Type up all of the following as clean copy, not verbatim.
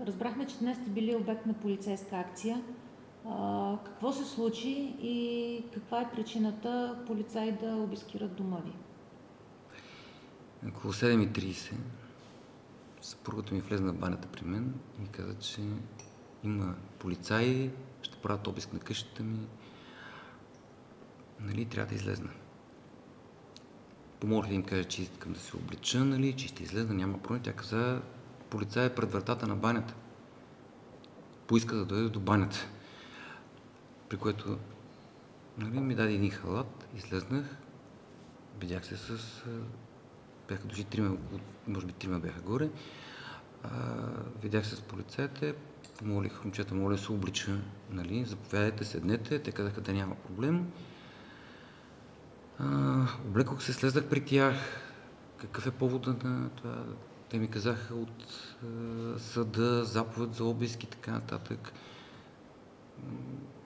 Разбрахме, че днес сте били обект на полицейска акция. Какво се случи и каква е причината полицаи да обискират дома ви? Около 7:30 съпругата ми влезе на банята при мен и ми каза, че има полицаи, ще правят обиск на къщата ми, нали, трябва да излезна. Помолих да им кажа, че искам да се облича, нали, че ще излезна, няма проблем. Тя каза, полицай е пред вратата на банята. Поиска да дойде до банята. При което, нали, ми даде един халат, излезнах, видях се с... бяха дошли трима, може би трима бяха горе. Видях се с полицаите, помолих момчета, моля да се облича, нали, заповядайте, седнете, те казаха да няма проблем. Облекох се, слезах при тях, какъв е повода на това, те ми казаха от съда, заповед за обиск и така нататък.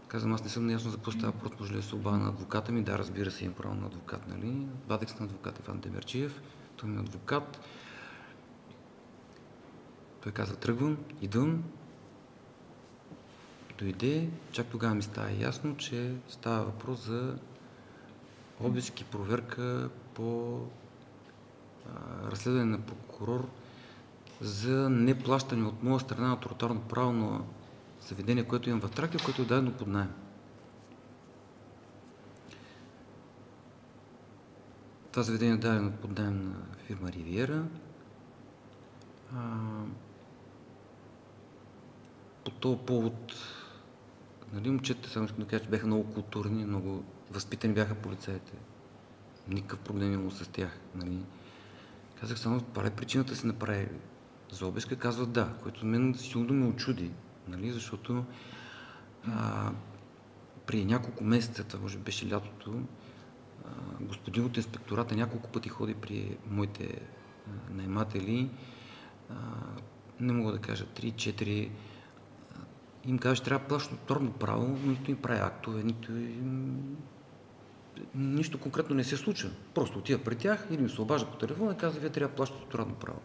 Казвам, аз не съм наясно за какво става въпрос, може ли да се обадя на адвоката ми? Да, разбира се, имам право на адвокат, нали? Обадих се на адвокат Иван Демерджиев, той ми е адвокат. Той каза, тръгвам, идвам. Дойде, чак тогава ми става ясно, че става въпрос за обиск и проверка по разследване на прокурор за неплащане от моя страна на тротуарно право на заведение, което имам в Тракия, което е дадено под наем. Това заведение е дадено под наем на фирма Ривиера. По този повод, нали, момчета, само искам да кажа, че бяха много културни, много възпитани бяха полицаите. Никакъв проблем имало с тях. Нали. Казах само, това е причината си направи за обиска, казват да, което мен силно ме очуди, нали, защото при няколко месеца, това може би беше лятото, господин от инспектората няколко пъти ходи при моите наематели, не мога да кажа 3-4, им казва, че трябва да плащат трудно право, но нито им прави актове, нищо конкретно не се случва. Просто отива при тях или ми се обажда по телефона и казва, вие трябва да плащате трудно право.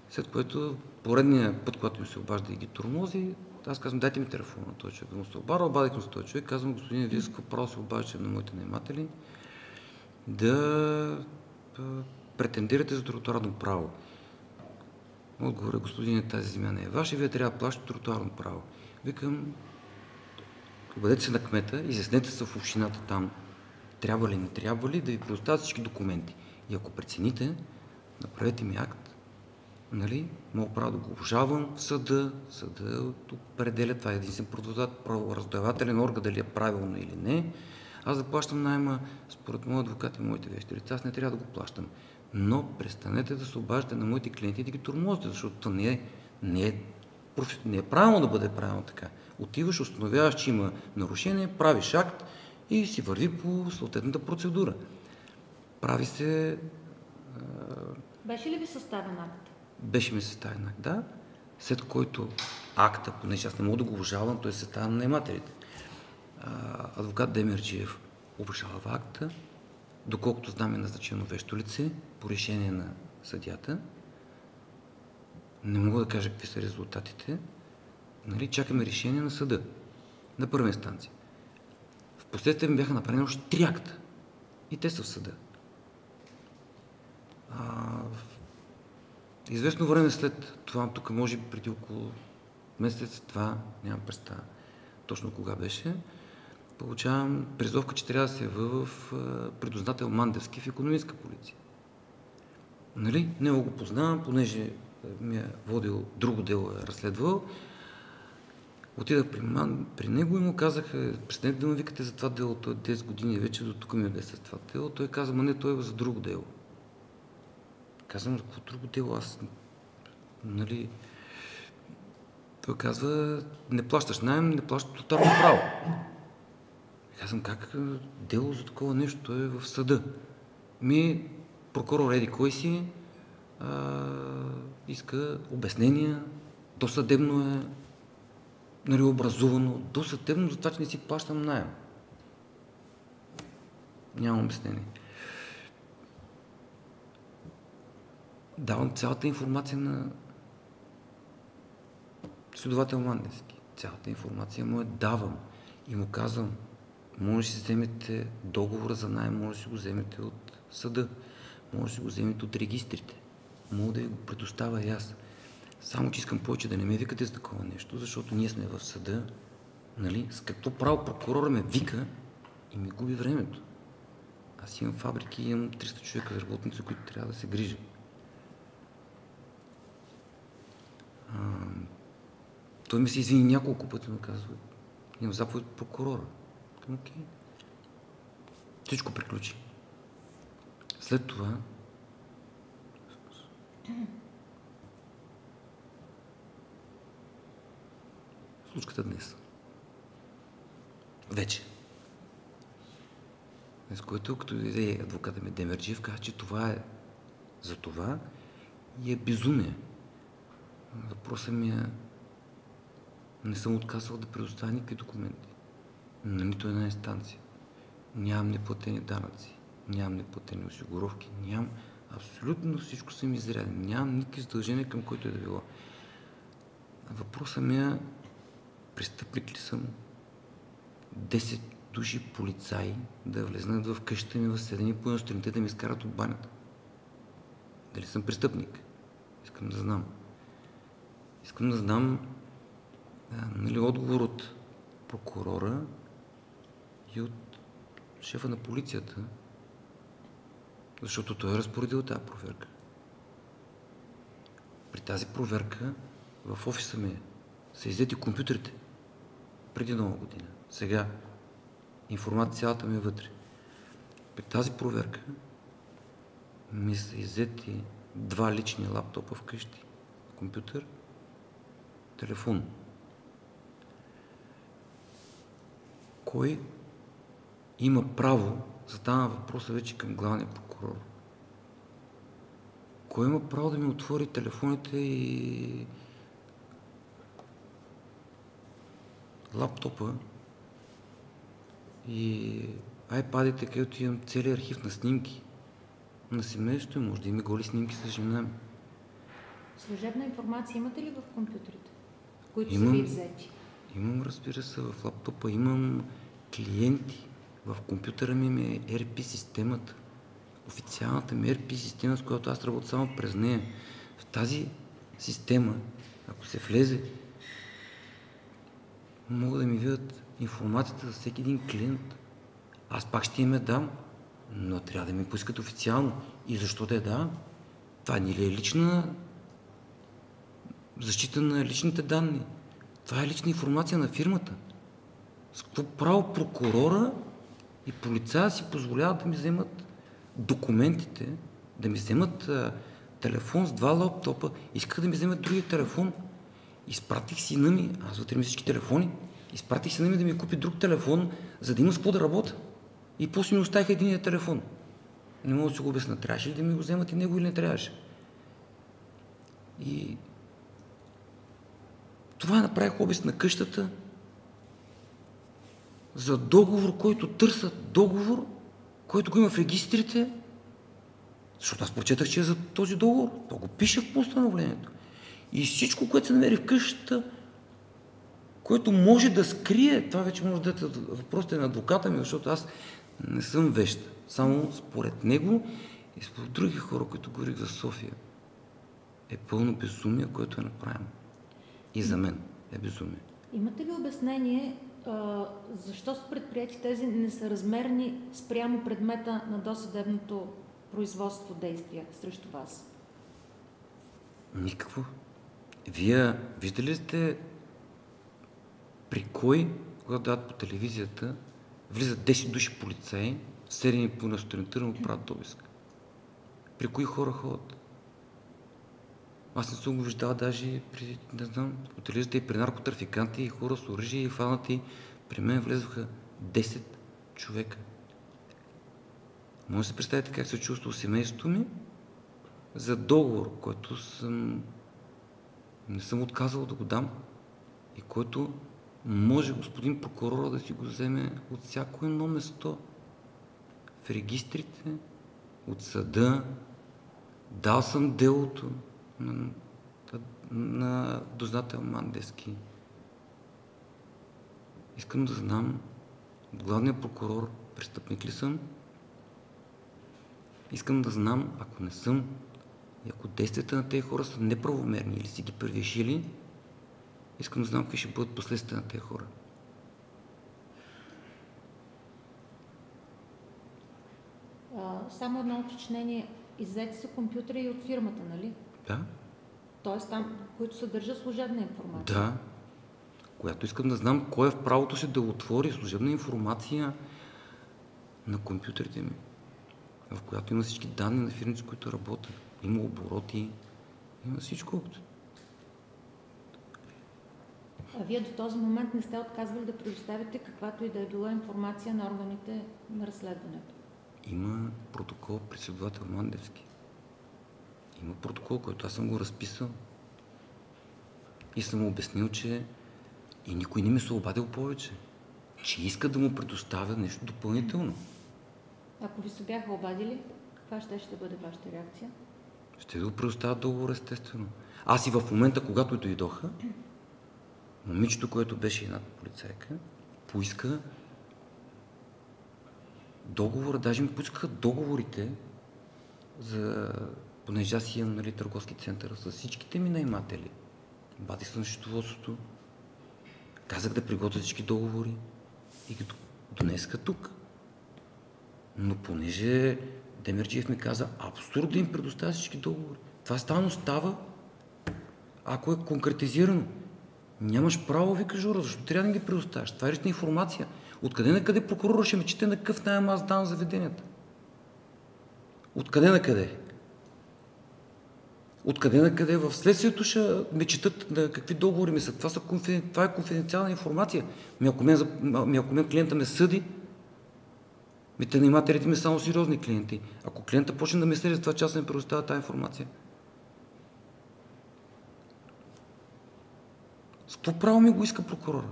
След което поредния път, когато им се обажда и ги тормози, аз казвам, дайте ми телефона на този човек. Но се обадих с този човек, казвам, господин, вие с какво право се обаждате на моите наематели да претендирате за тротуарно право. Отговоря, господин, тази земя не е ваша, вие трябва да плащате тротуарно право. Викам, обадете се на кмета, изяснете се в общината там, трябва ли, не трябва ли, да ви предоставят всички документи. И ако прецените, направете ми акт, нали, мога право да го обжалвам в съда, съда определя, това е единствен правораздавателен орган, дали е правилно или не. Аз да плащам найема според моят адвокат и моите вещи лица, аз не трябва да го плащам. Но престанете да се обаждате на моите клиенти и да ги тормозите, защото не е правилно да бъде правилно така. Отиваш, установяваш, че има нарушение, правиш акт и си върви по съответната процедура. Прави се... Беше ли ви съставен акт? Беше ми съставен акт, да. След който акта, понеже аз не мога да го обжалвам, той се съставя на наемателите. Адвокат Демерджиев обжалва акта, доколкото знам е назначено вещо лице по решение на съдията. Не мога да кажа какви са резултатите. Нали, чакаме решение на съда, на първа инстанция. Впоследствие ми бяха направени още 3 акта и те са в съда. Известно време след това, тук може би преди около месец-два, нямам представа точно кога беше, получавам призовка, че трябва да се явя в предознател Мандевски в икономическа полиция. Нали? Не го познавам, понеже ми е водил друго дело, е разследвал. Отидах при него и му казаха, престанете да ме викате за това дело, той е 10 години вече, до тук ми е 10 с това дело. Той каза, не, той е за друго дело. Казвам, за какво друго дело? Аз, нали... Той казва, не плащаш наем, не плащаш тотално право. Казвам, как дело за такова нещо? Той е в съда. Прокурор еди кой си, иска обяснения, досъдебно е, нали, образувано, досъдебно за това, че не си плащам наем. Нямам обяснение. Давам цялата информация следовател Мандевски. Цялата информация му я давам и му казвам, може да си вземете договора за наем, може да си го вземете от съда, може да си го вземете от регистрите. Мога да ви го предоставя и аз. Само че искам повече да не ме викате за такова нещо, защото ние сме в съда, нали? С какво право прокурора ме вика и ми губи времето. Аз имам фабрики и имам 300 човека за работници, които трябва да се грижа. Той ми се извини няколко пъти, но казва, имам заповед от прокурора. Окей. Всичко приключи. След това случката днес. Вече. С което, като дойде адвоката ми Демерджиев, каза, че това е за това и е безумие. Въпросът ми е, не съм отказал да предоставя никакви документи на нито една инстанция. Нямам неплатени данъци, нямам неплатени осигуровки, нямам абсолютно всичко съм изряден. Нямам никакви задължения към който е да било. Въпросът ми е, престъпник ли съм 10 души полицаи да влезнат в къщата ми в 7:30 сутринта да ми изкарат от банята? Дали съм престъпник? Искам да знам. Искам да знам нали, отговор от прокурора и от шефа на полицията, защото той е разпоредил тази проверка. При тази проверка в офиса ми са иззети компютрите преди Нова година. Сега информация цялата ми е вътре. При тази проверка ми са иззети 2 лични лаптопа вкъщи, компютър, телефон. Кой има право, задавам въпроса вече към главния прокурор, кой има право да ми отвори телефоните и лаптопа и айпадите, където имам целият архив на снимки на семейството, може да има голи снимки с жена ми. Служебна информация имате ли в компютрите, които Имам. са ви взети? Имам, разбира се, в лаптопа имам клиенти. В компютъра ми е ERP системата. Официалната ми ERP система, с която аз работя само през нея. В тази система, ако се влезе, могат да ми видят информацията за всеки един клиент. Аз пак ще им я дам, но трябва да ми поискат официално. И защо да я давам? Това не ли е лична защита на личните данни? Това е лична информация на фирмата. С какво право прокурора и полицая си позволяват да ми вземат документите, да ми вземат телефон с 2 лаптопа, искаха да ми вземат другия телефон. Изпратих сина ми, аз вътре ми всички телефони, изпратих сина ми да ми купи друг телефон, за да има с какво да работя. И после ми оставиха единия телефон. Не мога да си го обясня, трябваше ли да ми го вземат и него или не трябваше. И това направих обиск на къщата за договор, който търсят договор, който го има в регистрите, защото аз прочетах, че е за този договор. То го пише в постановлението. И всичко, което се намери в къщата, което може да скрие, това вече може да е въпросите на адвоката ми, защото аз не съм вещ. Само според него и според други хора, които говорих за София, е пълно безумие, което е направено. И за мен е безумие. Имате ли обяснение защо са предприяти тези несъразмерни спрямо предмета на досъдебното производство действия срещу вас? Никакво. Вие виждали ли сте при кой, когато дават по телевизията, влизат 10 души полицаи, 7:30 сутринта му правят обиск? При кои хора ходят? Аз не съм го виждал даже при, не знам, по телевизията и при наркотрафиканти, и хора с оръжие, и фанати. При мен влезоха 10 човека. Може да се представите как се чувства семейството ми за договор, който не съм отказал да го дам и който може господин прокурора да си го вземе от всяко едно место. В регистрите, от съда, дал съм делото на дознател Мандевски. Искам да знам от главния прокурор престъпник ли съм. Искам да знам, ако не съм, и ако действията на тези хора са неправомерни или си ги превишили, искам да знам какви ще бъдат последствия на тези хора. Само едно уточнение. Иззети са компютри и от фирмата, нали? Да. Тоест там, които съдържат служебна информация. Да. Която искам да знам кой е в правото си да отвори служебна информация на компютрите ми, в която има всички данни на фирмите, с които работя. Има обороти, има всичко. А вие до този момент не сте отказвали да предоставите каквато и да е била информация на органите на разследването? Има протокол при следовател Мандевски. Има протокол, който аз съм го разписал. И съм му обяснил, че и никой не ми се обадил повече. Че иска да му предоставя нещо допълнително. Ако ви се бяха обадили, каква ще бъде вашата реакция? Ще го предоставя договор, естествено. Аз и в момента, когато дойдоха, момичето, което беше една полицайка, поиска договора, даже ми поискаха договорите, понеже аз имам, нали, търговски център с всичките ми наематели. Бати съм счетоводството. Казах да приготвя всички договори и ги донесха тук. Но понеже Демерджиев ми каза абсурд да им предоставя всички договори. Това само става, ако е конкретизирано. Нямаш право, вика Жора, защо трябва да ги предоставяш? Това е лична информация. Откъде на къде прокурора ще ме чете на какъв наем аз давам заведенията? Откъде на къде? Откъде на къде? В следствието ще ме четат на какви договори ми са. Това е конфиденциална информация. Ако мен клиента ме съди, те наемателите ми са само сериозни клиенти. Ако клиента почне да ме съди за това, че аз не предоставя тази информация. С какво право ми го иска прокурора?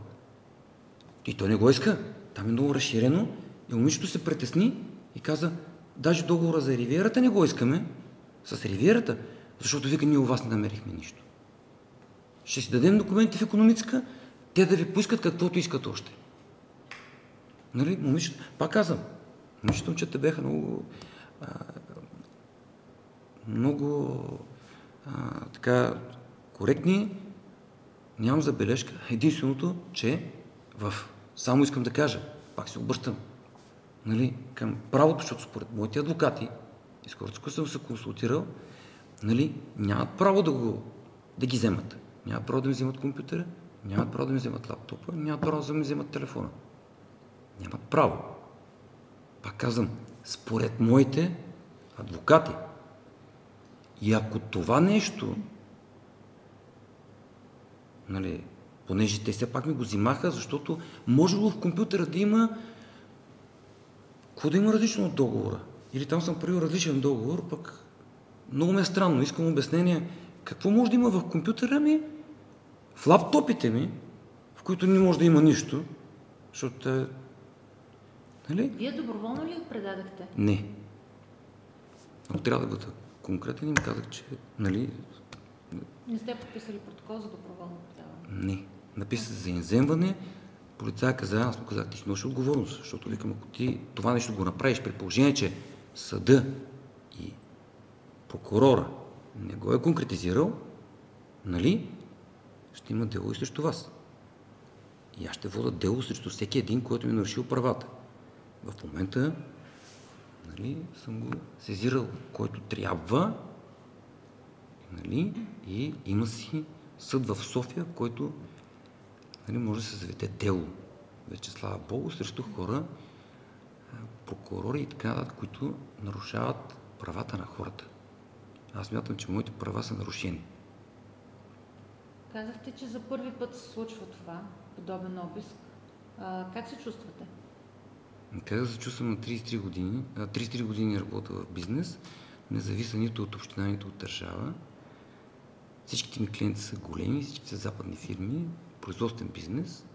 И той не го иска. Там е много разширено и момичето се притесни и каза, даже договора за Ривиерата не го искаме, с Ривиерата, защото вика, ние у вас не намерихме нищо. Ще си дадем документи в икономическа, те да ви поискат каквото искат още. Нали, момичето, пак казвам, момчета бяха много така коректни, нямам забележка. Единственото, че само искам да кажа, пак се обръщам, нали, към правото, защото според моите адвокати, и с хората, съм се консултирал, нали, нямат право да ги вземат. Нямат право да ми вземат компютъра, нямат право да ми вземат лаптопа, нямат право да ми вземат телефона. Нямат право. Пак казвам, според моите адвокати. И ако това нещо, нали, понеже те все пак ми го взимаха, защото можело в компютъра да има какво да има различно от договора. Или там съм правил различен договор, пък много ме е странно. Искам обяснение. Какво може да има в компютъра ми, в лаптопите ми, в които не може да има нищо, защото нали? Вие доброволно ли предадахте? Не. Ако трябва да бъда конкретен, им казах, че нали... Не сте подписали протокол за доброволно предаване? Не. Написах за инземване. Полицая каза, аз му казах, ти си носи отговорност, защото викам, ако ти това нещо го направиш при положение, че съда и прокурора не го е конкретизирал, нали, ще има дело и срещу вас. И аз ще вода дело срещу всеки един, който ми е нарушил правата. В момента, нали, съм го сезирал, който трябва, нали, и има си съд в София, който, нали, може да се заведе дело. Вече, слава Богу, срещу хора, прокурори и така, които нарушават правата на хората. Аз смятам, че моите права са нарушени. Казахте, че за първи път се случва това, подобен обиск. Как се чувствате? Как да се чувствам на 33 години? 33 години работя в бизнес, не зависа нито от община, нито от държава. Всичките ми клиенти са големи, всички са западни фирми, производствен бизнес.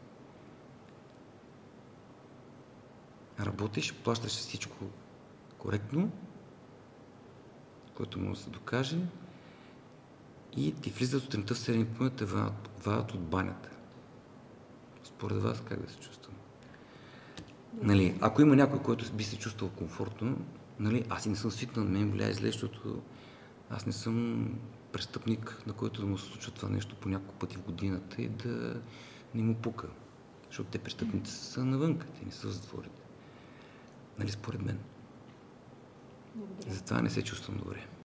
Работиш, плащаш всичко коректно, което може да се докаже. и ти влизат сутринта в 7 и те вадат от банята. Според вас как да се чувствам? Нали, ако има някой, който би се чувствал комфортно, нали, аз и не съм свикнал, на мен влияе зле, защото аз не съм престъпник, на който да му се случва това нещо по няколко пъти в годината и да не му пука. Защото те престъпници са навънка, те не са в затворите. Нали, според мен. Благодаря. Затова не се чувствам добре.